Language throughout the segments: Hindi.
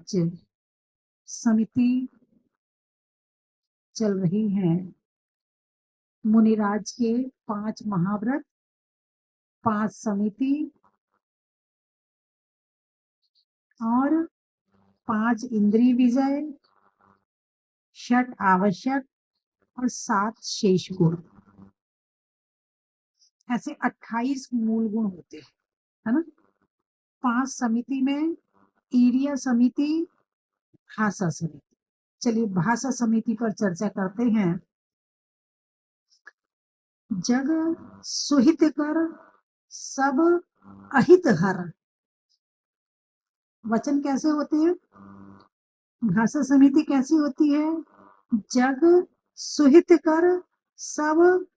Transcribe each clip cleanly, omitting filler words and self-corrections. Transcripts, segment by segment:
आज समिति चल रही है मुनिराज के 5 महाव्रत, 5 समिति और 5 इंद्रिय विजय, 6 आवश्यक और 7 शेष गुण। ऐसे 28 मूल गुण होते हैं, है ना। 5 समिति में ईर्य समिति, भाषा समिति। चलिए भाषा समिति पर चर्चा करते हैं। जग सुहित कर सब अहित हर। वचन कैसे होते हैं? भाषा समिति कैसी होती है? जग सुहित कर सब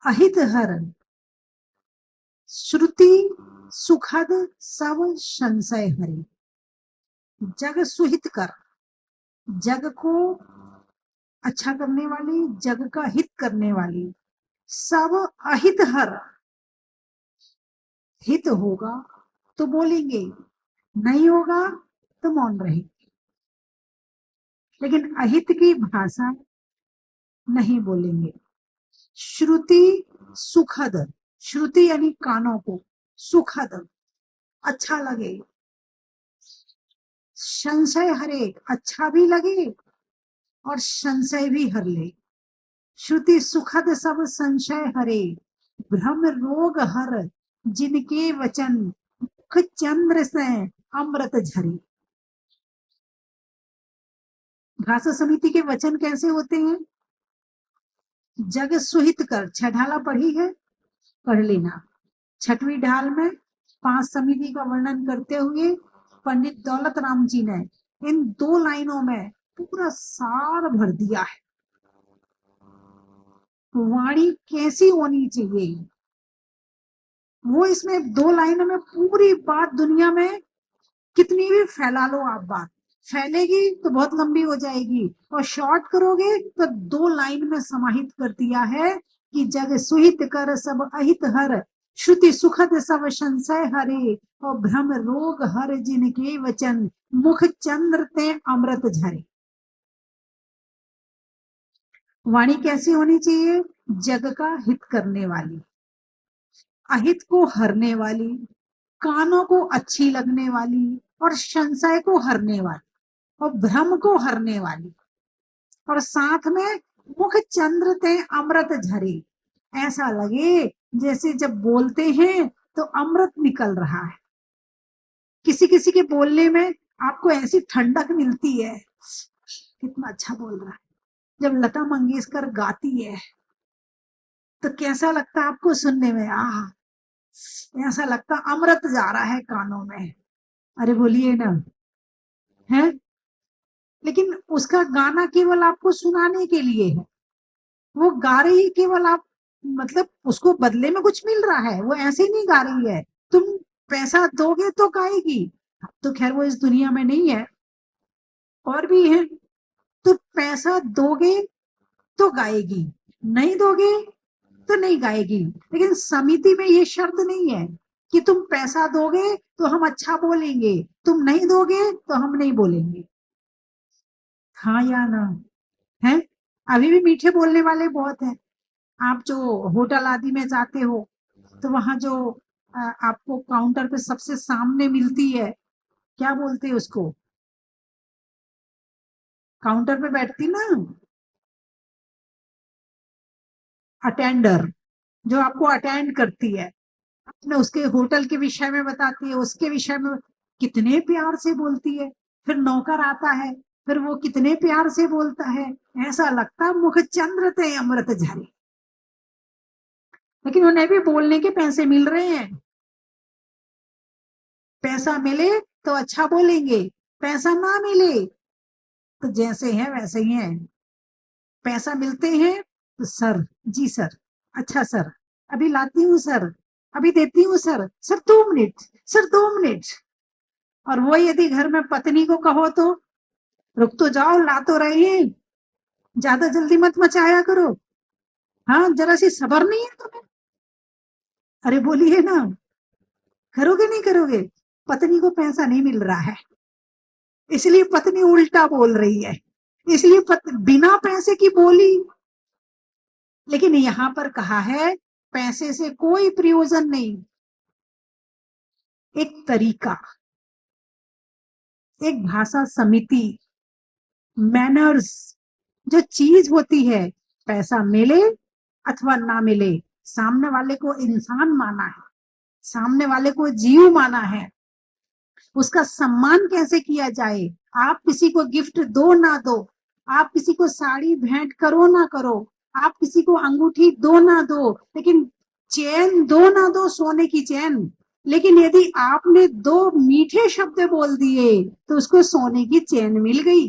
अहित हर, श्रुति सुखद सब संशय हरि। जग सुहित कर, जग को अच्छा करने वाली, जग का हित करने वाली, सब अहित हर। हित होगा तो बोलेंगे, नहीं होगा तो मौन रहेंगे। लेकिन अहित की भाषा नहीं बोलेंगे। श्रुति सुखद, श्रुति यानी कानों को, सुखद अच्छा लगे, संशय हरे अच्छा भी लगे और संशय भी हर ले। श्रुति सुखद सब संशय हरे, भ्रम रोग हर जिनके वचन, मुख चंद्र से अमृत झरे। भाषा समिति के वचन कैसे होते हैं? जग सुहित कर, 6 ढाला पढ़ी है, पढ़ लेना। 6वीं ढाल में 5 समिति का वर्णन करते हुए पंडित दौलत राम जी ने इन 2 लाइनों में पूरा सार भर दिया है। वाणी कैसी होनी चाहिए, वो इसमें 2 लाइनों में पूरी बात, दुनिया में कितनी भी फैला लो आप, बात फैलेगी तो बहुत लंबी हो जाएगी, और शॉर्ट करोगे तो 2 लाइन में समाहित कर दिया है कि जग सुहित कर सब अहित हर, श्रुति सुखद सब संशय हरे, और भ्रम रोग हर जिनके वचन, मुख चंद्र ते अमृत झरे। वाणी कैसी होनी चाहिए? जग का हित करने वाली, अहित को हरने वाली, कानों को अच्छी लगने वाली, और संशय को हरने वाली, और भ्रम को हरने वाली, और साथ में मुख चंद्र ते अमृत झरे। ऐसा लगे जैसे जब बोलते हैं तो अमृत निकल रहा है। किसी किसी के बोलने में आपको ऐसी ठंडक मिलती है, कितना अच्छा बोल रहा है। जब लता मंगेशकर गाती है तो कैसा लगता है आपको सुनने में? ऐसा लगता अमृत जा रहा है कानों में। अरे बोलिए ना, है। लेकिन उसका गाना केवल आपको सुनाने के लिए है, वो गा रही केवल आप, मतलब उसको बदले में कुछ मिल रहा है, वो ऐसे नहीं गा रही है। तुम पैसा दोगे तो गाएगी। तो खैर वो इस दुनिया में नहीं है, और भी है। तो पैसा दोगे तो गाएगी, नहीं दोगे तो नहीं गाएगी। लेकिन समिति में ये शर्त नहीं है कि तुम पैसा दोगे तो हम अच्छा बोलेंगे, तुम नहीं दोगे तो हम नहीं बोलेंगे। हाँ या ना, है। अभी भी मीठे बोलने वाले बहुत हैं। आप जो होटल आदि में जाते हो तो वहां जो आपको काउंटर पे सबसे सामने मिलती है, क्या बोलते हैं उसको? काउंटर पे बैठती ना, अटेंडर, जो आपको अटेंड करती है, अपने उसके होटल के विषय में बताती है, उसके विषय में कितने प्यार से बोलती है। फिर नौकर आता है, फिर वो कितने प्यार से बोलता है, ऐसा लगता मुख चंद्र ते अमृत झरे। लेकिन उन्हें भी बोलने के पैसे मिल रहे हैं। पैसा मिले तो अच्छा बोलेंगे, पैसा ना मिले तो जैसे हैं वैसे ही हैं। पैसा मिलते हैं तो सर, जी सर, अच्छा सर, अभी लाती हूँ सर, अभी देती हूँ sir, sir 2 minute, sir 2 minute. और वो यदि घर में पत्नी को कहो तो रुक तो जाओ, ला तो रहे हैं, ज्यादा जल्दी मत मचाया करो, हाँ जरा सी सब्र नहीं है तुम्हें। अरे बोलिए ना, करोगे नहीं करोगे? पत्नी को पैसा नहीं मिल रहा है, इसलिए पत्नी उल्टा बोल रही है, इसलिए बिना पैसे की बोली। लेकिन यहां पर कहा है पैसे से कोई प्रयोजन नहीं, एक तरीका, एक भाषा समिति, मैनर्स, जो चीज होती है, पैसा मिले अथवा ना मिले, सामने वाले को इंसान माना है, सामने वाले को जीव माना है, उसका सम्मान कैसे किया जाए। आप किसी को गिफ्ट दो ना दो, आप किसी को साड़ी भेंट करो ना करो, आप किसी को अंगूठी दो ना दो, लेकिन चैन दो ना दो, सोने की चैन, लेकिन यदि आपने दो मीठे शब्द बोल दिए तो उसको सोने की चैन मिल गई।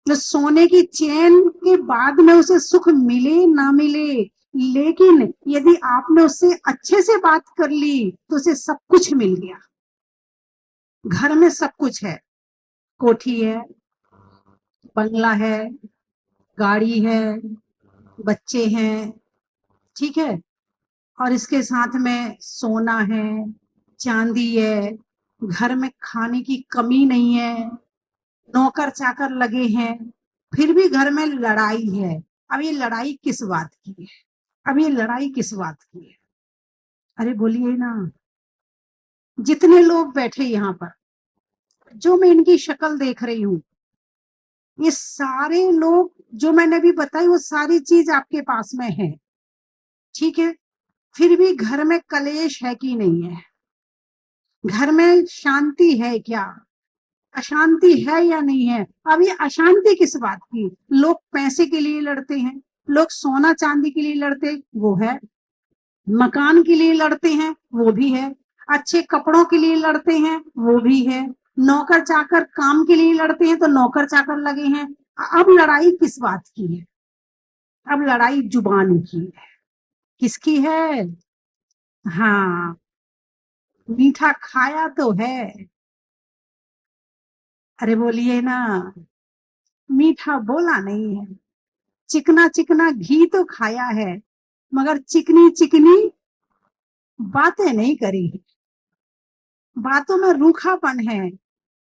तो सोने की चैन के बाद में उसे सुख मिले ना मिले, लेकिन यदि आपने उससे अच्छे से बात कर ली तो उसे सब कुछ मिल गया। घर में सब कुछ है, कोठी है, बंगला है, गाड़ी है, बच्चे हैं, ठीक है, और इसके साथ में सोना है, चांदी है, घर में खाने की कमी नहीं है, नौकर चाकर लगे हैं, फिर भी घर में लड़ाई है। अब ये लड़ाई किस बात की है, अब ये लड़ाई किस बात की है? अरे बोलिए ना। जितने लोग बैठे यहाँ पर, जो मैं इनकी शक्ल देख रही हूँ, ये सारे लोग जो मैंने अभी बताई वो सारी चीज आपके पास में है, ठीक है, फिर भी घर में कलेश है कि नहीं है? घर में शांति है क्या, अशांति है या नहीं है? अब ये अशांति किस बात की? लोग पैसे के लिए लड़ते हैं, लोग सोना चांदी के लिए लड़ते, वो है, मकान के लिए लड़ते हैं, वो भी है, अच्छे कपड़ों के लिए लड़ते हैं, वो भी है, नौकर चाकर काम के लिए लड़ते हैं तो नौकर चाकर लगे हैं। अब लड़ाई किस बात की है? अब लड़ाई जुबान की है। किसकी है? हाँ, मीठा खाया तो है। अरे बोलिए ना, मीठा बोला नहीं है, चिकना चिकना घी तो खाया है, मगर चिकनी चिकनी बातें नहीं करी, बातों में रूखापन है,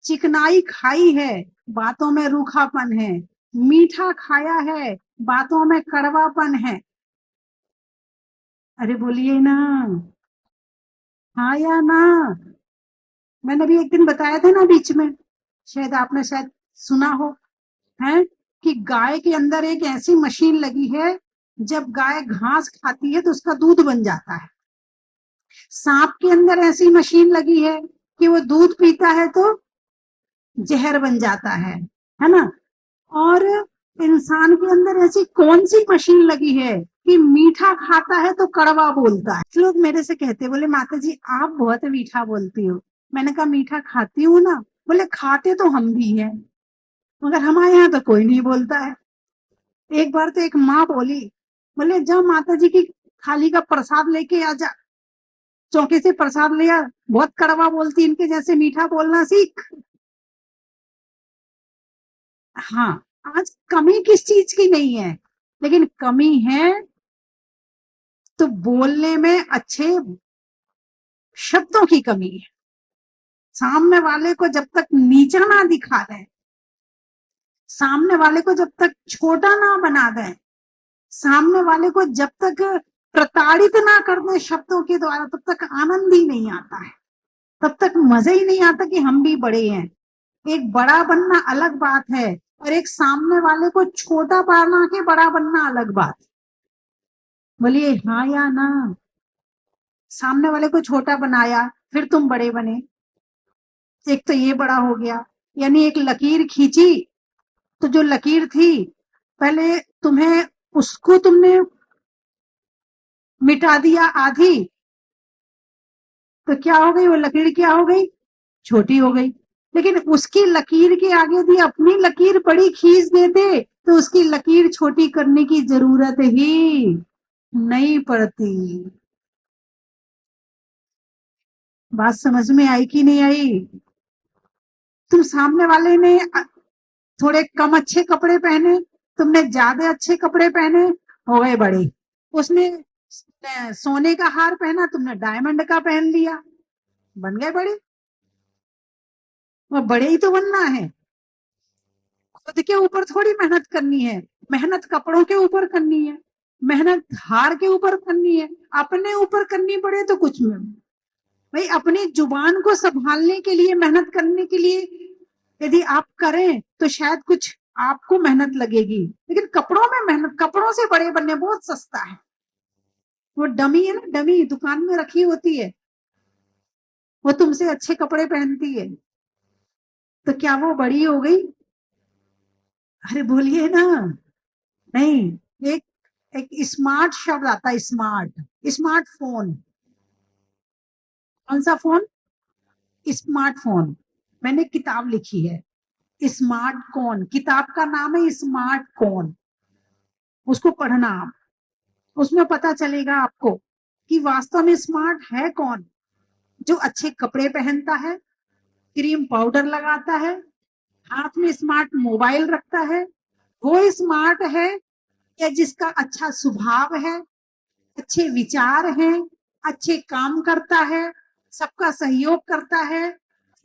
चिकनाई खाई है, बातों में रूखापन है, मीठा खाया है, बातों में कड़वापन है। अरे बोलिए ना, हाँ या ना? मैंने भी एक दिन बताया था ना बीच में, शायद आपने शायद सुना हो, है कि गाय के अंदर एक ऐसी मशीन लगी है, जब गाय घास खाती है तो उसका दूध बन जाता है। सांप के अंदर ऐसी मशीन लगी है कि वो दूध पीता है तो जहर बन जाता है ना? और इंसान के अंदर ऐसी कौन सी मशीन लगी है कि मीठा खाता है तो कड़वा बोलता है? लोग मेरे से कहते, बोले माता जी आप बहुत मीठा बोलती हो। मैंने कहा मीठा खाती हूँ ना। बोले खाते तो हम भी हैं, मगर हमारे यहाँ तो कोई नहीं बोलता है। एक बार तो एक माँ बोली, बोले जा माता जी की थाली का प्रसाद लेके आ जा, चौके से प्रसाद ले आ, बहुत कड़वा बोलती, इनके जैसे मीठा बोलना सीख। हाँ, आज कमी किस चीज की नहीं है, लेकिन कमी है तो बोलने में अच्छे शब्दों की कमी है। सामने वाले को जब तक नीचा ना दिखा दें, सामने वाले को जब तक छोटा ना बना दें, सामने वाले को जब तक प्रताड़ित ना कर दें शब्दों के द्वारा, तब तक आनंद ही नहीं आता है, तब तक मजा ही नहीं आता कि हम भी बड़े हैं। एक बड़ा बनना अलग बात है, और एक सामने वाले को छोटा बना के बड़ा बनना अलग बात। बोलिए हाँ या ना? सामने वाले को छोटा बनाया, फिर तुम बड़े बने, एक तो ये बड़ा हो गया, यानी एक लकीर खींची, तो जो लकीर थी पहले तुम्हें, उसको तुमने मिटा दिया आधी, तो क्या हो गई वो लकीर, क्या हो गई? छोटी हो गई। लेकिन उसकी लकीर के आगे भी अपनी लकीर बड़ी खींच देते तो उसकी लकीर छोटी करने की जरूरत ही नहीं पड़ती। बात समझ में आई कि नहीं आई? तुम सामने वाले ने थोड़े कम अच्छे कपड़े पहने, तुमने ज्यादा अच्छे कपड़े पहने, हो गए बड़े। उसने सोने का हार पहना, तुमने डायमंड का पहन लिया, बन गए बड़े। और बड़े ही तो बनना है, खुद के ऊपर थोड़ी मेहनत करनी है, मेहनत कपड़ों के ऊपर करनी है, मेहनत हार के ऊपर करनी है, अपने ऊपर करनी पड़े तो कुछ में भाई अपनी जुबान को संभालने के लिए मेहनत करने के लिए यदि आप करें तो शायद कुछ आपको मेहनत लगेगी, लेकिन कपड़ों में मेहनत, कपड़ों से बड़े बनने बहुत सस्ता है। वो डमी है ना, डमी दुकान में रखी होती है, वो तुमसे अच्छे कपड़े पहनती है, तो क्या वो बड़ी हो गई? अरे बोलिए ना। नहीं, एक एक स्मार्ट शब्द आता है, स्मार्ट, स्मार्टफोन। कौन सा फोन? स्मार्टफोन। मैंने किताब लिखी है स्मार्ट कौन, किताब का नाम है स्मार्ट कौन। उसको पढ़ना आप, उसमें पता चलेगा आपको कि वास्तव में स्मार्ट है कौन। जो अच्छे कपड़े पहनता है, क्रीम पाउडर लगाता है, हाथ में स्मार्ट मोबाइल रखता है, वो स्मार्ट है। या जिसका अच्छा स्वभाव है, अच्छे विचार हैं, अच्छे काम करता है, सबका सहयोग करता है,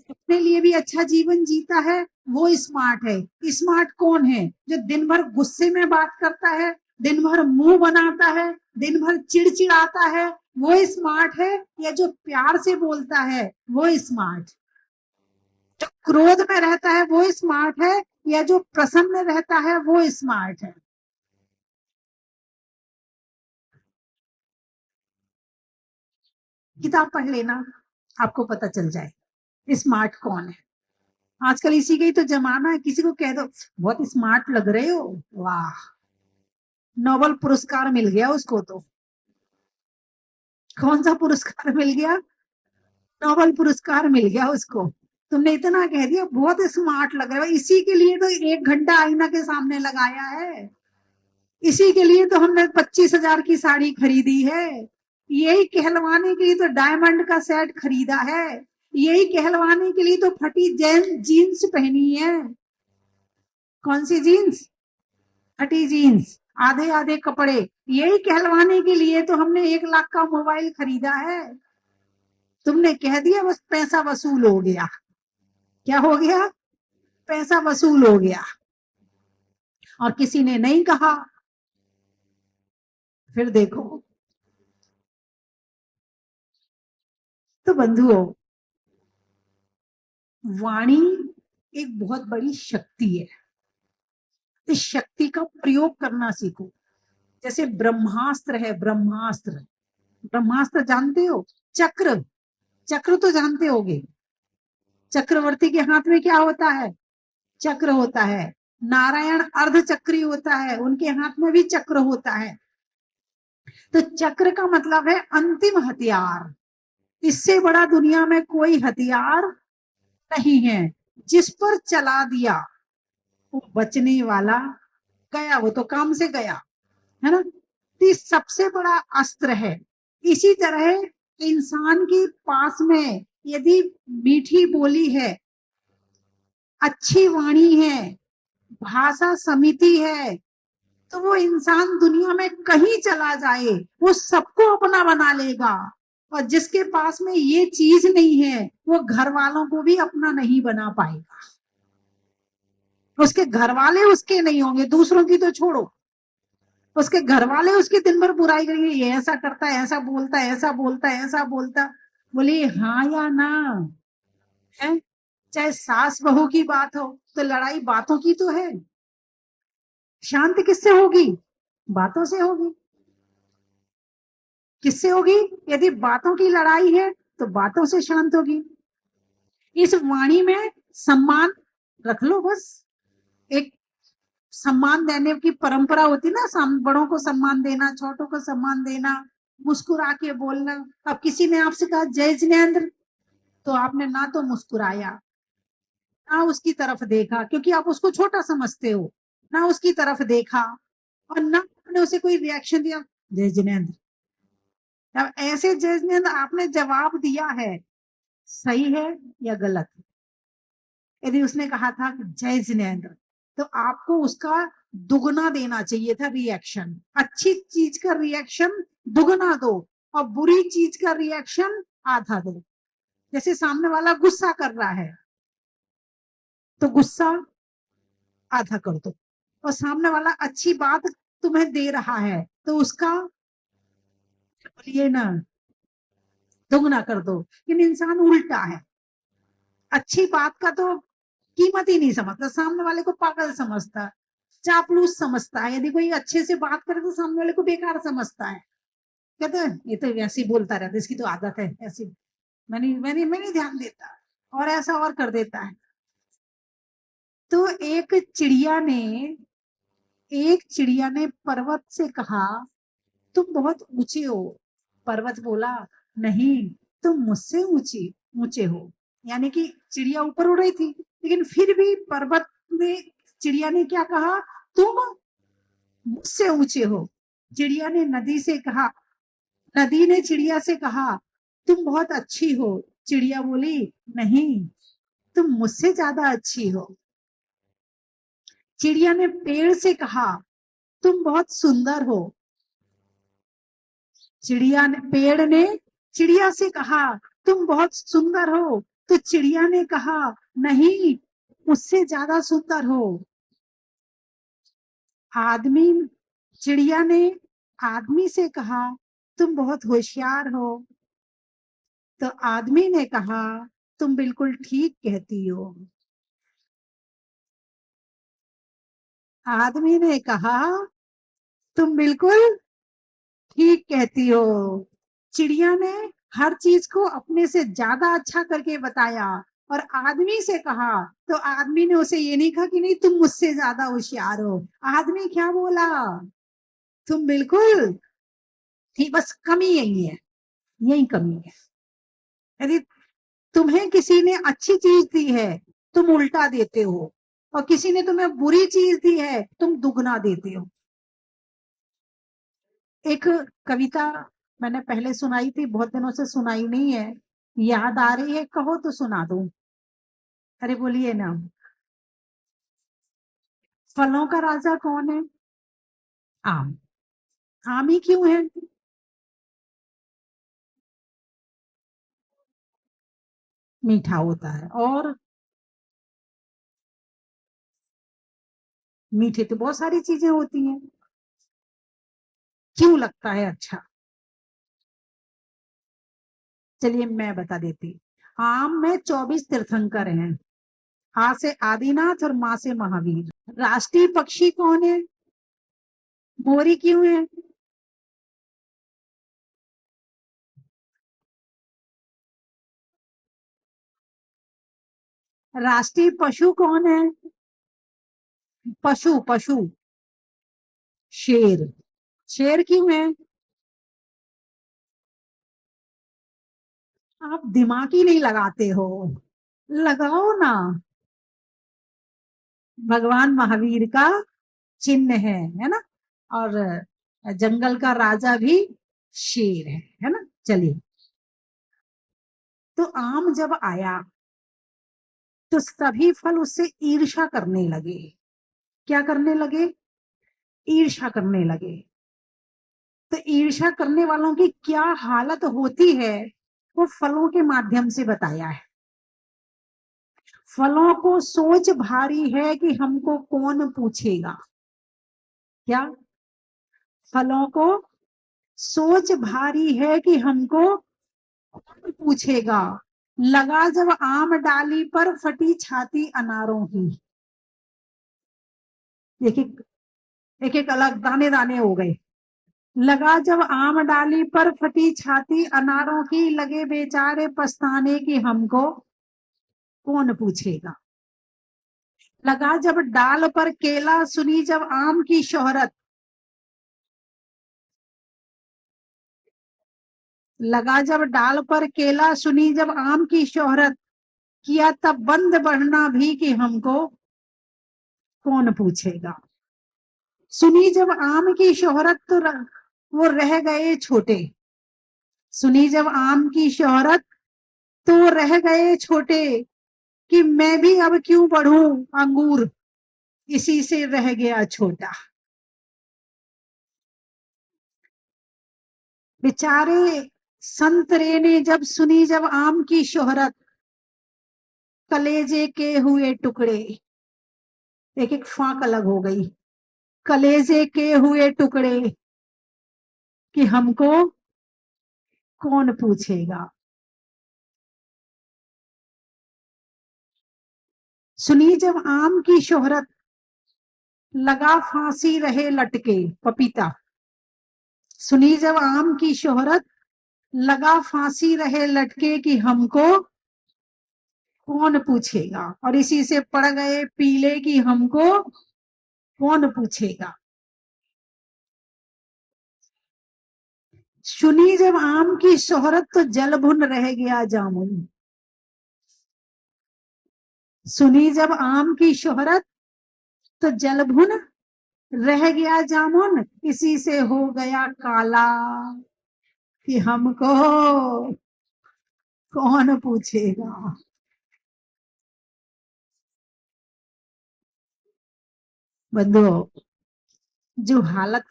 अपने लिए भी अच्छा जीवन जीता है, वो स्मार्ट है। स्मार्ट कौन है? जो दिन भर गुस्से में बात करता है, दिन भर मुंह बनाता है, दिन भर चिड़चिड़ाता है, वो स्मार्ट है? या जो प्यार से बोलता है वो स्मार्ट? जो क्रोध में रहता है वो स्मार्ट है? या जो प्रसन्न रहता है वो स्मार्ट है? किताब पढ़ लेना, आपको पता चल जाए स्मार्ट कौन है। आजकल इसी का ही तो जमाना है, किसी को कह दो बहुत स्मार्ट लग रहे हो, वाह, नोबेल पुरस्कार मिल गया उसको तो। कौन सा पुरस्कार मिल गया? नोबेल पुरस्कार मिल गया उसको। तुमने इतना कह दिया बहुत स्मार्ट लग रहा है, इसी के लिए तो 1 घंटा आईना के सामने लगाया है, इसी के लिए तो हमने 25,000 की साड़ी खरीदी है, यही कहलवाने के लिए तो डायमंड का सेट खरीदा है, यही कहलवाने के लिए तो फटी जीन्स पहनी है। कौन सी जीन्स? फटी जीन्स, आधे आधे कपड़े, यही कहलवाने के लिए तो हमने 1 लाख का मोबाइल खरीदा है। तुमने कह दिया बस पैसा वसूल हो गया। क्या हो गया? पैसा वसूल हो गया। और किसी ने नहीं कहा, फिर देखो। तो बंधुओं, वाणी एक बहुत बड़ी शक्ति है, इस शक्ति का प्रयोग करना सीखो। जैसे ब्रह्मास्त्र है, ब्रह्मास्त्र, ब्रह्मास्त्र जानते हो? चक्र, चक्र तो जानते होगे। चक्रवर्ती के हाथ में क्या होता है? चक्र होता है। नारायण अर्ध चक्री होता है, उनके हाथ में भी चक्र होता है। तो चक्र का मतलब है अंतिम हथियार। इससे बड़ा दुनिया में कोई हथियार नहीं है। जिस पर चला दिया वो बचने वाला गया, वो तो काम से गया, है ना? तो सबसे बड़ा अस्त्र है। इसी तरह इंसान के पास में यदि मीठी बोली है, अच्छी वाणी है, भाषा समिति है, तो वो इंसान दुनिया में कहीं चला जाए वो सबको अपना बना लेगा। और जिसके पास में ये चीज नहीं है वो घर वालों को भी अपना नहीं बना पाएगा। उसके घर वाले उसके नहीं होंगे, दूसरों की तो छोड़ो, उसके घर वाले उसकी दिन भर बुराई करेंगे, ये ऐसा करता है, ऐसा बोलता है, ऐसा बोलता है, ऐसा बोलता। बोले हाँ या ना है? चाहे सास बहू की बात हो तो लड़ाई बातों की तो है। शांत किससे होगी? बातों से होगी। किससे होगी? यदि बातों की लड़ाई है तो बातों से शांत होगी। इस वाणी में सम्मान रख लो बस। एक सम्मान देने की परंपरा होती ना, बड़ों को सम्मान देना, छोटों को सम्मान देना, मुस्कुरा के बोलना। अब किसी ने आपसे कहा जय जिनेन्द्र, तो आपने ना तो मुस्कुराया, ना उसकी तरफ देखा, क्योंकि आप उसको छोटा समझते हो, ना उसकी तरफ देखा, और ना आपने उसे कोई रिएक्शन दिया जय जिनेन्द्र। अब ऐसे जय जिनेन्द्र आपने जवाब दिया है, सही है या गलत? यदि उसने कहा था जय जिनेन्द्र, तो आपको उसका दुगना देना चाहिए था रिएक्शन। अच्छी चीज का रिएक्शन दुगना दो और बुरी चीज का रिएक्शन आधा दो। जैसे सामने वाला गुस्सा कर रहा है, तो गुस्सा आधा कर दो, और सामने वाला अच्छी बात तुम्हें दे रहा है तो उसका बोलिए ना दोगुना कर दो। लेकिन इंसान उल्टा है, अच्छी बात का तो कीमत ही नहीं समझता, सामने वाले को पागल समझता, चापलूस समझता है। यदि कोई अच्छे से बात करे तो सामने वाले को बेकार समझता है, कहते हैं ये तो ऐसे ही बोलता रहता है, इसकी तो आदत है ऐसी, मैंने ध्यान देता, और ऐसा और कर देता है। तो एक चिड़िया ने पर्वत से कहा तुम बहुत ऊंचे हो। पर्वत बोला नहीं, तुम मुझसे ऊंचे हो। यानी कि चिड़िया ऊपर उड़ रही थी, लेकिन फिर भी पर्वत ने चिड़िया ने क्या कहा, तुम मुझसे ऊंचे हो। चिड़िया ने नदी से कहा, नदी ने चिड़िया से कहा तुम बहुत अच्छी हो। चिड़िया बोली नहीं, तुम मुझसे ज्यादा अच्छी हो। चिड़िया ने पेड़ से कहा तुम बहुत सुंदर हो। पेड़ ने चिड़िया से कहा तुम बहुत सुंदर हो, तो चिड़िया ने कहा नहीं, मुझसे ज्यादा सुंदर हो। आदमी चिड़िया ने आदमी से कहा तुम बहुत होशियार हो, तो आदमी ने कहा तुम बिल्कुल ठीक कहती हो। आदमी ने कहा तुम बिल्कुल ठीक कहती हो। चिड़िया ने हर चीज को अपने से ज्यादा अच्छा करके बताया, और आदमी से कहा तो आदमी ने उसे ये नहीं कहा कि नहीं तुम मुझसे ज्यादा होशियार हो। आदमी क्या बोला, तुम बिल्कुल ठीक, बस कमी यही है, यही कमी है। यदि तुम्हें किसी ने अच्छी चीज दी है तुम उल्टा देते हो, और किसी ने तुम्हें बुरी चीज दी है तुम दुगना देते हो। एक कविता मैंने पहले सुनाई थी, बहुत दिनों से सुनाई नहीं है, याद आ रही है, कहो तो सुना दूं। अरे बोलिए ना। फलों का राजा कौन है? आम। आम ही क्यों है? मीठा होता है, और मीठे तो बहुत सारी चीजें होती हैं, क्यों लगता है अच्छा? चलिए मैं बता देती। आम में 24 तीर्थंकर हैं। आ से आदिनाथ और माँ से महावीर। राष्ट्रीय पक्षी कौन है? मोरी क्यों है? राष्ट्रीय पशु कौन है? पशु पशु शेर। शेर क्यों है? आप दिमाग ही नहीं लगाते हो, लगाओ ना। भगवान महावीर का चिन्ह है ना, और जंगल का राजा भी शेर है ना। चलिए, तो आम जब आया तो सभी फल उससे ईर्ष्या करने लगे। क्या करने लगे? ईर्ष्या करने लगे। तो ईर्ष्या करने वालों की क्या हालत होती है वो फलों के माध्यम से बताया है। फलों को सोच भारी है कि हमको कौन पूछेगा। क्या? फलों को सोच भारी है कि हमको कौन पूछेगा। लगा जब आम डाली पर फटी छाती अनारों की। एक एक एक एक अलग दाने दाने हो गए। लगा जब आम डाली पर फटी छाती अनारों की, लगे बेचारे पछताने की हमको कौन पूछेगा। लगा जब डाल पर केला, सुनी जब आम की शोहरत। लगा जब डाल पर केला, सुनी जब आम की शोहरत, किया तब बंद बढ़ना भी कि हमको कौन पूछेगा। सुनी जब आम की शोहरत तो वो रह गए छोटे। सुनी जब आम की शोहरत तो रह गए छोटे, कि मैं भी अब क्यों बढ़ूं अंगूर, इसी से रह गया छोटा। बेचारे संतरे ने जब सुनी जब आम की शोहरत, कलेजे के हुए टुकड़े, एक एक फाक अलग हो गई। कलेजे के हुए टुकड़े कि हमको कौन पूछेगा। सुनी जब आम की शोहरत, लगा फांसी रहे लटके। पपीता। सुनी जब आम की शोहरत, लगा फांसी रहे लटके कि हमको कौन पूछेगा। और इसी से पड़ गए पीले कि हमको कौन पूछेगा। सुनी जब आम की शोहरत तो जल भुन रह गया जामुन। सुनी जब आम की शोहरत तो जल भुन रह गया जामुन, इसी से हो गया काला कि हमको कौन पूछेगा। बंधुओं, जो हालत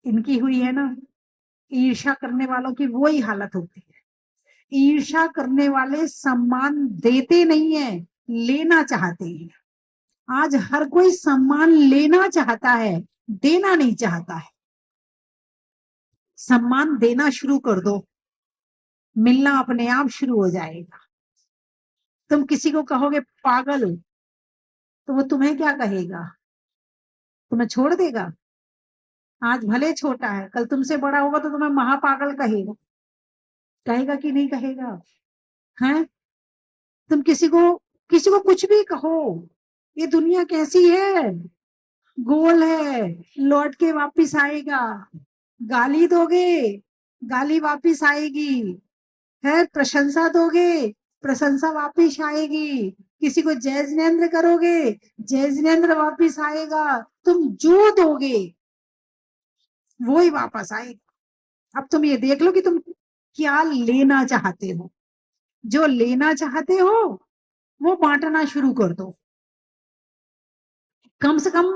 इनकी हुई है ना, ईर्ष्या करने वालों की वही हालत होती है। ईर्ष्या करने वाले सम्मान देते नहीं है, लेना चाहते हैं। आज हर कोई सम्मान लेना चाहता है, देना नहीं चाहता है। सम्मान देना शुरू कर दो, मिलना अपने आप शुरू हो जाएगा। तुम किसी को कहोगे पागल, तो वो तुम्हें क्या कहेगा? तुम्हें छोड़ देगा? आज भले छोटा है, कल तुमसे बड़ा होगा तो तुम्हें महापागल कहेगा। कहेगा कि नहीं कहेगा? हैं? तुम किसी को कुछ भी कहो, ये दुनिया कैसी है, गोल है, लौट के वापिस आएगा। गाली दोगे, गाली वापिस आएगी। है, प्रशंसा दोगे, प्रशंसा वापिस आएगी। किसी को जय जिनेंद्र करोगे, जय जिनेंद्र वापिस आएगा। तुम जो दोगे वो ही वापस आएगा। अब तुम ये देख लो कि तुम क्या लेना चाहते हो। जो लेना चाहते हो वो बांटना शुरू कर दो। कम से कम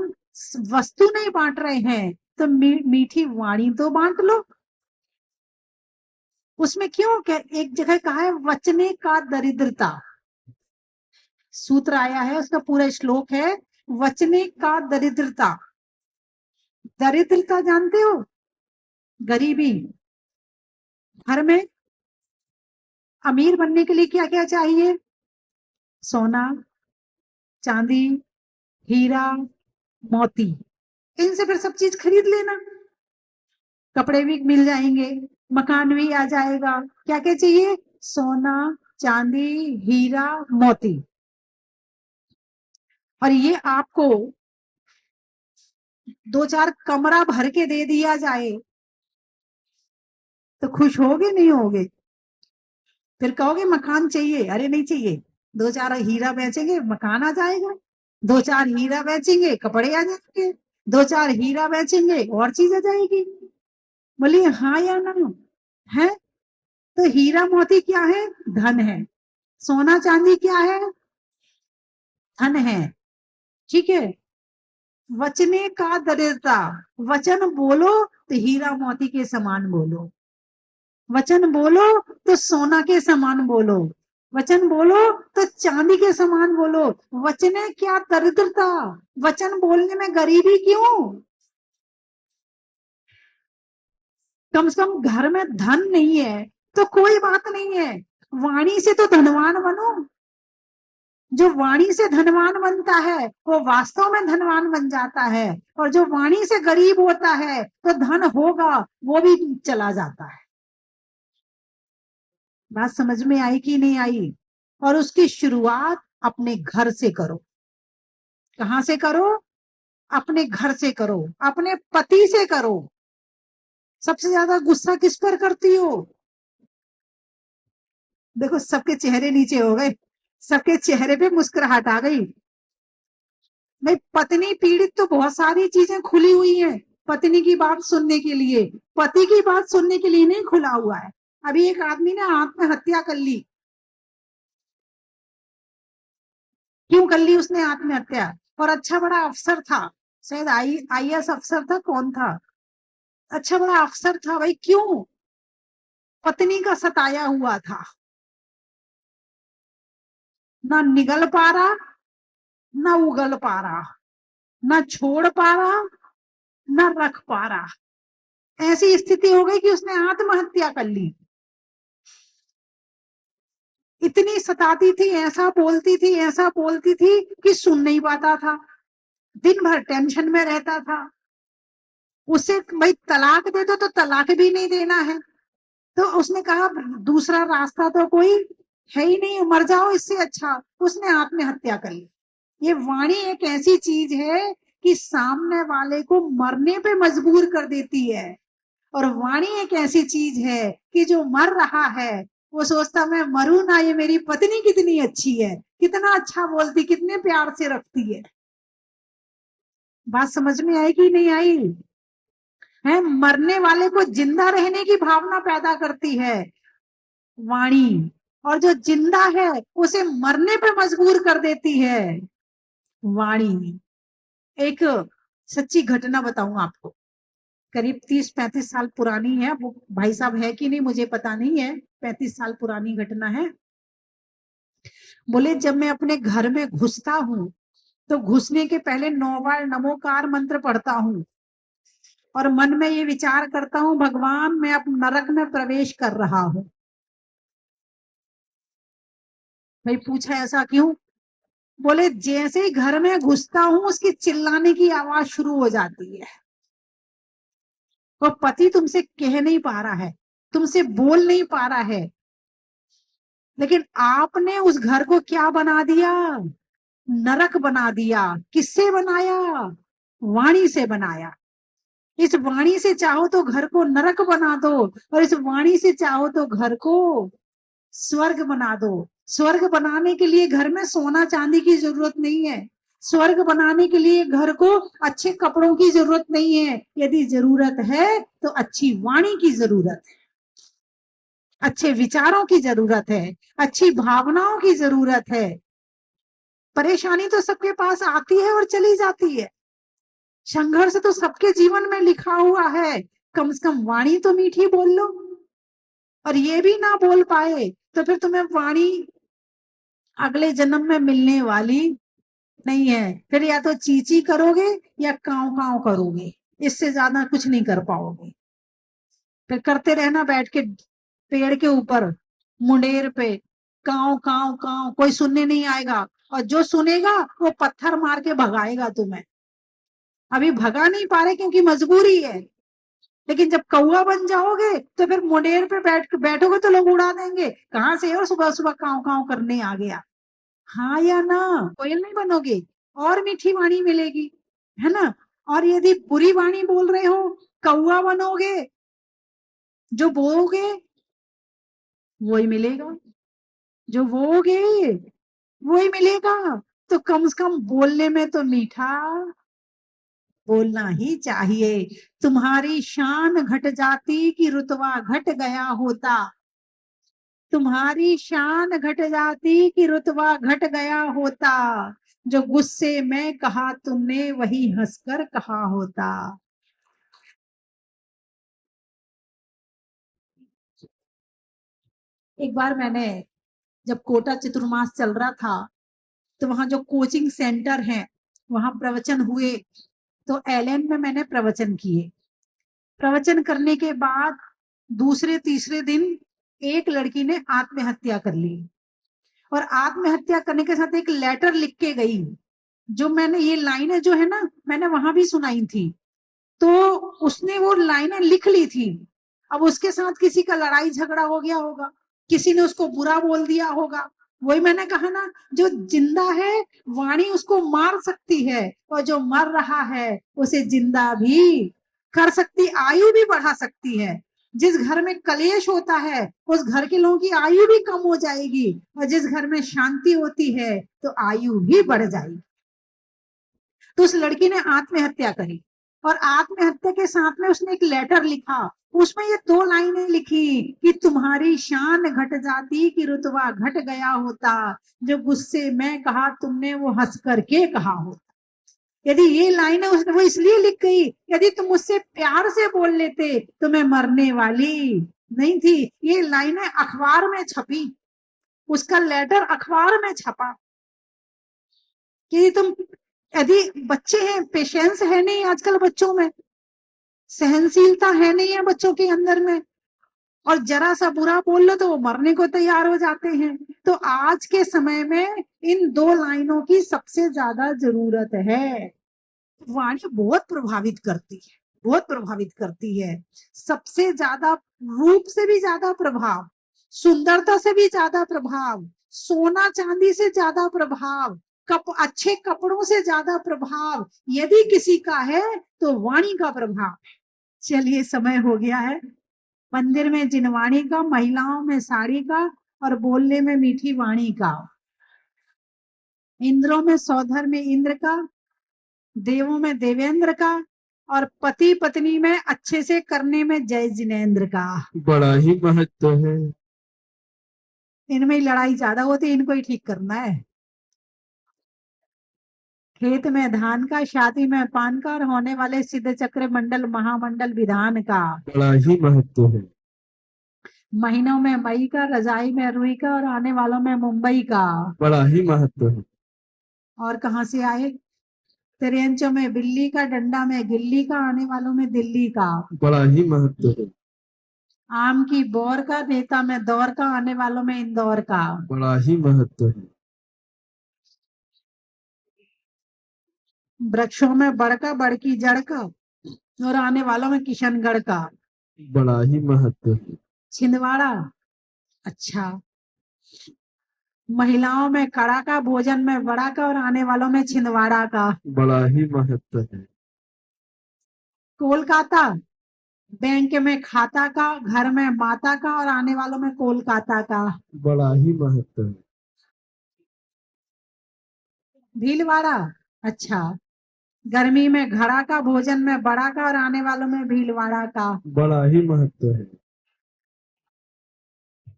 वस्तु नहीं बांट रहे हैं तो मीठी वाणी तो बांट लो। उसमें क्यों एक जगह कहा है वचने का दरिद्रता, सूत्र आया है, उसका पूरा श्लोक है वचने का दरिद्रता। दरिद्रता जानते हो? गरीबी। घर में अमीर बनने के लिए क्या क्या चाहिए? सोना, चांदी, हीरा, मोती। इनसे फिर सब चीज खरीद लेना, कपड़े भी मिल जाएंगे, मकान भी आ जाएगा। क्या क्या चाहिए? सोना, चांदी, हीरा, मोती। और ये आपको दो चार कमरा भर के दे दिया जाए तो खुश होगे नहीं होगे? फिर कहोगे मकान चाहिए, अरे नहीं चाहिए, दो चार हीरा बेचेंगे मकान आ जाएगा, दो चार हीरा बेचेंगे कपड़े आ जाएंगे, दो चार हीरा बेचेंगे और चीज आ जाएगी। बोलिए हाँ या ना? है? तो हीरा मोती क्या है? धन है। सोना चांदी क्या है? धन है। ठीक है। वचने का दरिद्रता, वचन बोलो तो हीरा मोती के समान बोलो, वचन बोलो तो सोना के समान बोलो, वचन बोलो तो चांदी के समान बोलो। वचने क्या दरिद्रता, वचन बोलने में गरीबी क्यों? कम से कम घर में धन नहीं है तो कोई बात नहीं है, वाणी से तो धनवान बनो। जो वाणी से धनवान बनता है वो वास्तव में धनवान बन जाता है, और जो वाणी से गरीब होता है तो धन होगा वो भी चला जाता है। बात समझ में आई कि नहीं आई? और उसकी शुरुआत अपने घर से करो। कहां से करो? अपने घर से करो, अपने पति से करो। सबसे ज्यादा गुस्सा किस पर करती हो? देखो सबके चेहरे नीचे हो गए, सबके चेहरे पे मुस्कुराहट आ गई। भाई पत्नी पीड़ित तो बहुत सारी चीजें खुली हुई हैं पत्नी की बात सुनने के लिए, पति की बात सुनने के लिए नहीं खुला हुआ है। अभी एक आदमी ने आत्महत्या कर ली। क्यों कर ली उसने आत्महत्या? और अच्छा बड़ा अफसर था, शायद आईएएस अफसर था, कौन था, अच्छा बड़ा अफसर था। भाई क्यों? पत्नी का सताया हुआ था। ना निगल पा रहा, ना उगल पा रहा, ना छोड़ पा रहा, ना रख पा रहा। ऐसी स्थिति हो गई कि उसने आत्महत्या कर ली। इतनी सताती थी, ऐसा बोलती थी, ऐसा बोलती थी कि सुन नहीं पाता था, दिन भर टेंशन में रहता था। उसे भाई तलाक दे दो तो तलाक भी नहीं देना है। तो उसने कहा दूसरा रास्ता तो कोई है ही नहीं, मर जाओ इससे अच्छा। उसने आत्महत्या कर ली। ये वाणी एक ऐसी चीज है कि सामने वाले को मरने पे मजबूर कर देती है। और वाणी एक ऐसी चीज है कि जो मर रहा है वो सोचता मैं मरूं ना, ये मेरी पत्नी कितनी अच्छी है, कितना अच्छा बोलती, कितने प्यार से रखती है। बात समझ में आई कि नहीं आई? है, मरने वाले को जिंदा रहने की भावना पैदा करती है वाणी, और जो जिंदा है उसे मरने पे मजबूर कर देती है वाणी। एक सच्ची घटना बताऊं आपको, करीब 30-35 साल पुरानी है। वो भाई साहब है कि नहीं मुझे पता नहीं है, 35 साल पुरानी घटना है। बोले जब मैं अपने घर में घुसता हूँ तो घुसने के पहले 9 बार नमोकार मंत्र पढ़ता हूँ और मन में ये विचार करता हूँ भगवान मैं अब नरक में प्रवेश कर रहा हूँ। भाई पूछा ऐसा क्यों? बोले जैसे ही घर में घुसता हूँ उसकी चिल्लाने की आवाज शुरू हो जाती है। वो पति तुमसे कह नहीं पा रहा है, तुमसे बोल नहीं पा रहा है, लेकिन आपने उस घर को क्या बना दिया? नरक बना दिया। किससे बनाया? वाणी से बनाया। इस वाणी से चाहो तो घर को नरक बना दो, और इस वाणी से चाहो तो घर को स्वर्ग बना दो। स्वर्ग बनाने के लिए घर में सोना चांदी की जरूरत नहीं है। स्वर्ग बनाने के लिए घर को अच्छे कपड़ों की जरूरत नहीं है। यदि जरूरत है तो अच्छी वाणी की जरूरत है, अच्छे विचारों की जरूरत है, अच्छी भावनाओं की जरूरत है। परेशानी तो सबके पास आती है और चली जाती है, संघर्ष तो सबके जीवन में लिखा हुआ है। कम से कम वाणी तो मीठी बोल लो। और ये भी ना बोल पाए तो फिर तुम्हें वाणी अगले जन्म में मिलने वाली नहीं है। फिर या तो चींची करोगे या काव काव करोगे, इससे ज्यादा कुछ नहीं कर पाओगे। फिर करते रहना बैठ के पेड़ के ऊपर मुंडेर पे, काव काव काव, कोई सुनने नहीं आएगा। और जो सुनेगा वो पत्थर मार के भगाएगा तुम्हें। अभी भगा नहीं पा रहे क्योंकि मजबूरी है, लेकिन जब कौआ बन जाओगे तो फिर मुंडेर पे बैठोगे तो लोग उड़ा देंगे, कहाँ से हो सुबह सुबह काव काव करने आ गया। हाँ या ना? कोयल नहीं बनोगे और मीठी वाणी मिलेगी, है ना? और यदि बुरी वाणी बोल रहे हो, कौआ बनोगे, जो बोओगे वही मिलेगा, जो बोओगे वही मिलेगा। तो कम से कम बोलने में तो मीठा बोलना ही चाहिए। तुम्हारी शान घट जाती कि रुतबा घट गया होता। तुम्हारी शान घट जाती कि रुतबा घट गया होता। जो गुस्से में कहा तुमने वही हंसकर कहा होता। एक बार मैंने, जब कोटा चतुर्मास चल रहा था, तो वहां जो कोचिंग सेंटर है वहां प्रवचन हुए। तो एलएन में मैंने प्रवचन किए। प्रवचन करने के बाद दूसरे तीसरे दिन एक लड़की ने आत्महत्या कर ली, और आत्महत्या करने के साथ एक लेटर लिख के गई। जो मैंने ये लाइनें जो है ना मैंने वहां भी सुनाई थी। तो उसने वो लाइनें लिख ली थी। अब उसके साथ किसी का लड़ाई झगड़ा हो गया होगा, किसी ने उसको बुरा बोल दिया होगा। वही मैंने कहा ना, जो जिंदा है वाणी उसको मार सकती है, और जो मर रहा है उसे जिंदा भी कर सकती, आयु भी बढ़ा सकती है। जिस घर में कलेश होता है उस घर के लोगों की आयु भी कम हो जाएगी, और जिस घर में शांति होती है तो आयु भी बढ़ जाएगी। तो उस लड़की ने आत्महत्या करी, और आत्महत्या के साथ में उसने एक लेटर लिखा। उसमें ये 2 लाइनें लिखी कि तुम्हारी शान घट जाती कि रुतबा घट गया होता। जो गुस्से में कहा तुमने वो हंस करके कहा होता। यदि ये लाइनें उसने वो इसलिए लिख गई, यदि तुम मुझसे प्यार से बोल लेते तो मैं मरने वाली नहीं थी। ये लाइनें अखबार में छपी, उसका लेटर अखबार में छपा कि तुम, यदि बच्चे हैं, पेशेंस है नहीं आजकल बच्चों में, सहनशीलता है नहीं है बच्चों के अंदर में, और जरा सा बुरा बोल लो तो वो मरने को तैयार हो जाते हैं। तो आज के समय में इन दो लाइनों की सबसे ज्यादा जरूरत है। वाणी बहुत प्रभावित करती है, बहुत प्रभावित करती है। सबसे ज्यादा, रूप से भी ज्यादा प्रभाव, सुंदरता से भी ज्यादा प्रभाव, सोना चांदी से ज्यादा प्रभाव, अच्छे कपड़ों से ज्यादा प्रभाव यदि किसी का है तो वाणी का प्रभाव। चलिए, समय हो गया है। मंदिर में जिनवाणी का, महिलाओं में साड़ी का, और बोलने में मीठी वाणी का। इंद्रों में सौधर में इंद्र का, देवों में देवेंद्र का, और पति पत्नी में अच्छे से करने में जय जिनेन्द्र का। बड़ा ही महत्व है। इनमें ही लड़ाई ज्यादा होती है, इनको ही ठीक करना है। खेत में धान का, शादी में पान का, और होने वाले सिद्ध चक्र मंडल महामंडल विधान का। बड़ा ही महत्व है। महीनों में मई का, रजाई में रुई का, और आने वालों में मुंबई का। बड़ा ही महत्व है। और कहां से आए? त्रियंचों में बिल्ली का, डंडा में गिल्ली का, आने वालों में दिल्ली का। बड़ा ही महत्व है। आम की बोर का, नेता में दौर का, आने वालों में इंदौर का। बड़ा ही महत्व है। वृक्षों में बड़का, बड़की जड़ का, और आने वालों में किशनगढ़ का। बड़ा ही महत्व है। छिंदवाड़ा, अच्छा। महिलाओं में कड़ा का, भोजन में बड़ा का, और आने वालों में छिंदवाड़ा का। बड़ा ही महत्व है। कोलकाता, बैंक में खाता का, घर में माता का, और आने वालों में कोलकाता का। बड़ा ही महत्व है। भीलवाड़ा, अच्छा। गर्मी में घड़ा का, भोजन में बड़ा का, और आने वालों में भीलवाड़ा का। बड़ा ही महत्व है।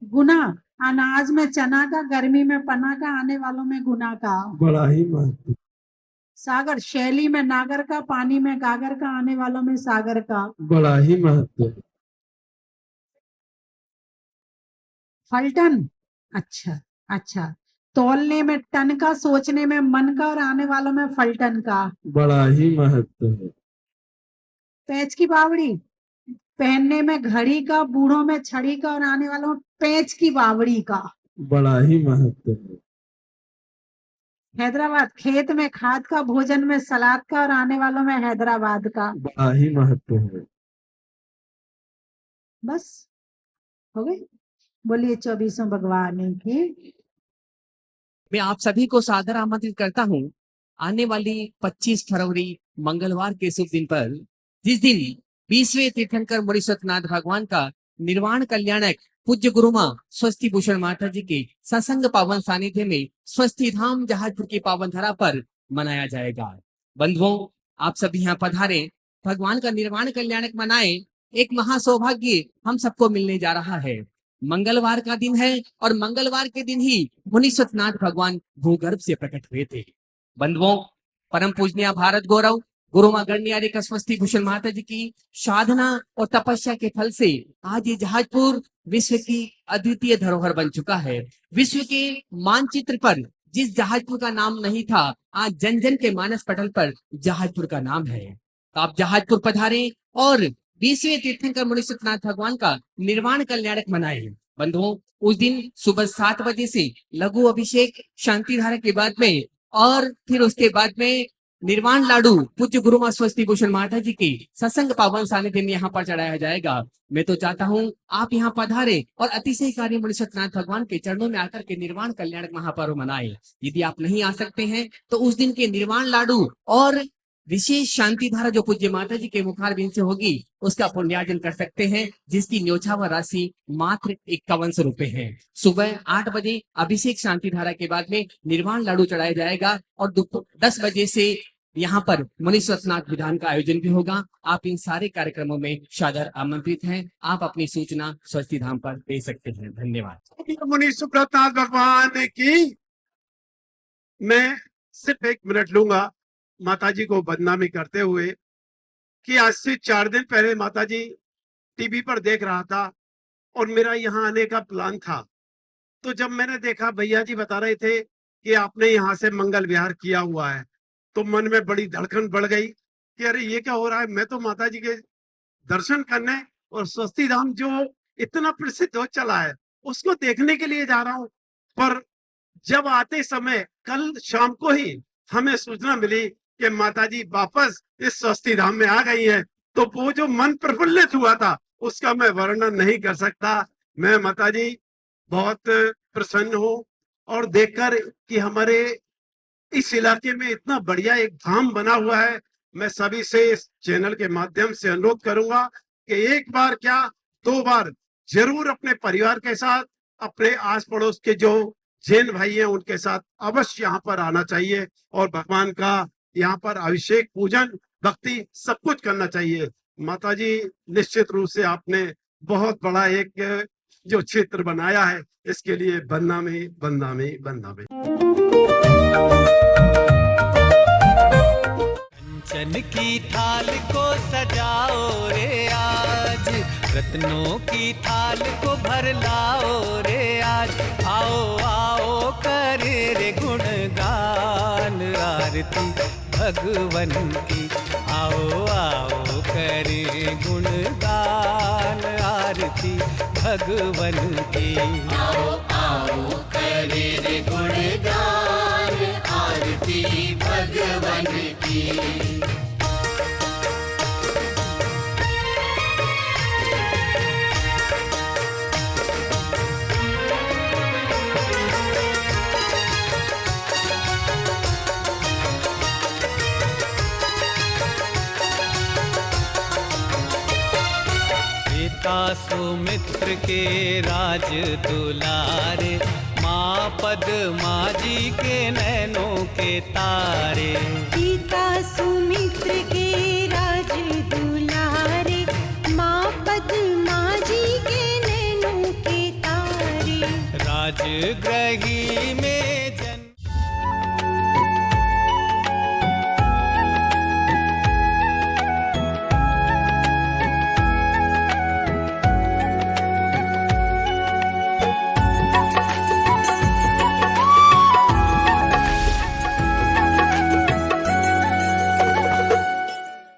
गुना, अनाज में चना का, गर्मी में पना का, आने वालों में गुना का। बड़ा ही महत्व। सागर, शैली में नागर का, पानी में गागर का, आने वालों में सागर का। बड़ा ही महत्व है। फलटन, अच्छा अच्छा। तौलने में टन का, सोचने में मन का, और आने वालों में फलटन का। बड़ा ही महत्व है। पैच की बावड़ी, पहनने में घड़ी का, बूढ़ों में छड़ी का, और आने वालों में पैच की बावड़ी का। बड़ा ही महत्व है। हैदराबाद, खेत में खाद का, भोजन में सलाद का, और आने वालों में हैदराबाद का। बड़ा ही महत्व है। बस हो गए। बोलिए 24 भगवान की। मैं आप सभी को सादर आमंत्रित करता हूं आने वाली 25 फरवरी मंगलवार के शुभ दिन पर, जिस दिन 20वें तीर्थंकर मुनीश्वरनाथ भगवान का निर्वाण कल्याणक पूज्य गुरुमा स्वस्ति भूषण माता जी के सत्संग पावन सानिध्य में स्वस्ति धाम जहाजपुर की पावन धरा पर मनाया जाएगा। बंधुओं, आप सभी यहाँ पधारे, भगवान का निर्वाण कल्याणक मनाए, एक महासौभाग्य हम सबको मिलने जा रहा है। मंगलवार का दिन है और मंगलवार के दिन ही मुनीश्वरनाथ भगवान भूगर्भ से प्रकट हुए थे। बंधुओं, परम पूजनीय भारत गौरव गुरुमा गण्यारे का स्वस्ति भूषण माता जी की साधना और तपस्या के फल से आज ये जहाजपुर विश्व की अद्वितीय धरोहर बन चुका है। विश्व के मानचित्र पर जिस जहाजपुर का नाम नहीं था, आज जन जन के मानस पटल पर जहाजपुर का नाम है। तो आप जहाजपुर पधारें और 20वें तीर्थंकर मुनीश्वरनाथ भगवान का निर्वाण कल्याणक मनाए। बंधुओं, उस दिन सुबह 7 बजे से लघु अभिषेक शांति धारा के बाद में, और फिर उसके बाद में निर्वाण लाडू पूज्य गुरुमा स्वस्ति भूषण माता जी की सत्संग पावन सानिध्य में यहाँ पर चढ़ाया जाएगा। मैं तो चाहता हूँ आप यहाँ पधारे और अतिशयकारी मुनीश्वरनाथ भगवान के चरणों में आकर के निर्वाण कल्याणक महापर्व मनाए। यदि आप नहीं आ सकते हैं तो उस दिन के निर्वाण लाडू और विशेष शांति धारा जो पूज्य माता जी के मुखारबिंद से होगी उसका पुण्यार्जन कर सकते हैं, जिसकी न्योछावर राशि मात्र 51 रुपए है। सुबह 8 बजे अभिषेक शांति धारा के बाद में निर्वाण लाडू चढ़ाया जाएगा और 10 बजे से यहाँ पर मुनीश्वरनाथ विधान का आयोजन भी होगा। आप इन सारे कार्यक्रमों में सादर आमंत्रित हैं। आप अपनी सूचना स्वस्ति धाम पर दे सकते हैं। धन्यवाद। मुनीश्वरनाथ भगवान की। मैं सिर्फ 1 मिनट लूंगा माताजी को बदनामी करते हुए कि आज से 4 दिन पहले माताजी टीवी पर देख रहा था और मेरा यहाँ आने का प्लान था, तो जब मैंने देखा भैया जी बता रहे थे कि आपने यहाँ से मंगल विहार किया हुआ है, तो मन में बड़ी धड़कन बढ़ गई कि अरे ये क्या हो रहा है। मैं तो माता जी के दर्शन करने और स्वस्ति धाम जो इतना प्रसिद्ध हो चला है उसको देखने के लिए जा रहा हूँ। पर जब आते समय कल शाम को ही हमें सूचना मिली कि माता जी वापस इस स्वस्ति धाम में आ गई हैं, तो वो जो मन प्रफुल्लित हुआ था उसका मैं वर्णन नहीं कर सकता। मैं माता जी बहुत प्रसन्न हूँ और देखकर कि हमारे इस इलाके में इतना बढ़िया एक धाम बना हुआ है। मैं सभी से इस चैनल के माध्यम से अनुरोध करूंगा कि एक बार क्या 2 बार जरूर अपने परिवार के साथ, अपने आस पड़ोस के जो जैन भाई हैं उनके साथ अवश्य यहाँ पर आना चाहिए और भगवान का यहाँ पर अभिषेक, पूजन, भक्ति सब कुछ करना चाहिए। माता जी निश्चित रूप से आपने बहुत बड़ा एक जो क्षेत्र बनाया है, इसके लिए बंदामी बंदामी बंदामी। कंचन की थाल को सजाओ रे आज, रत्नों की थाल को भर लाओ रे आज। आओ आओ करे रे गुणगान आरती भगवन की। आओ आओ करे गुणगान आरती भगवन की। आओ आओ करे रे गुणगान आरती भगवन की। पिता सुमित्र के राज दुलारे, माँ पद्मा जी के नैनों के तारे। पिता सुमित्र के राज दुलारे, माँ पद्मा जी के नैनों के तारे। राजगृही में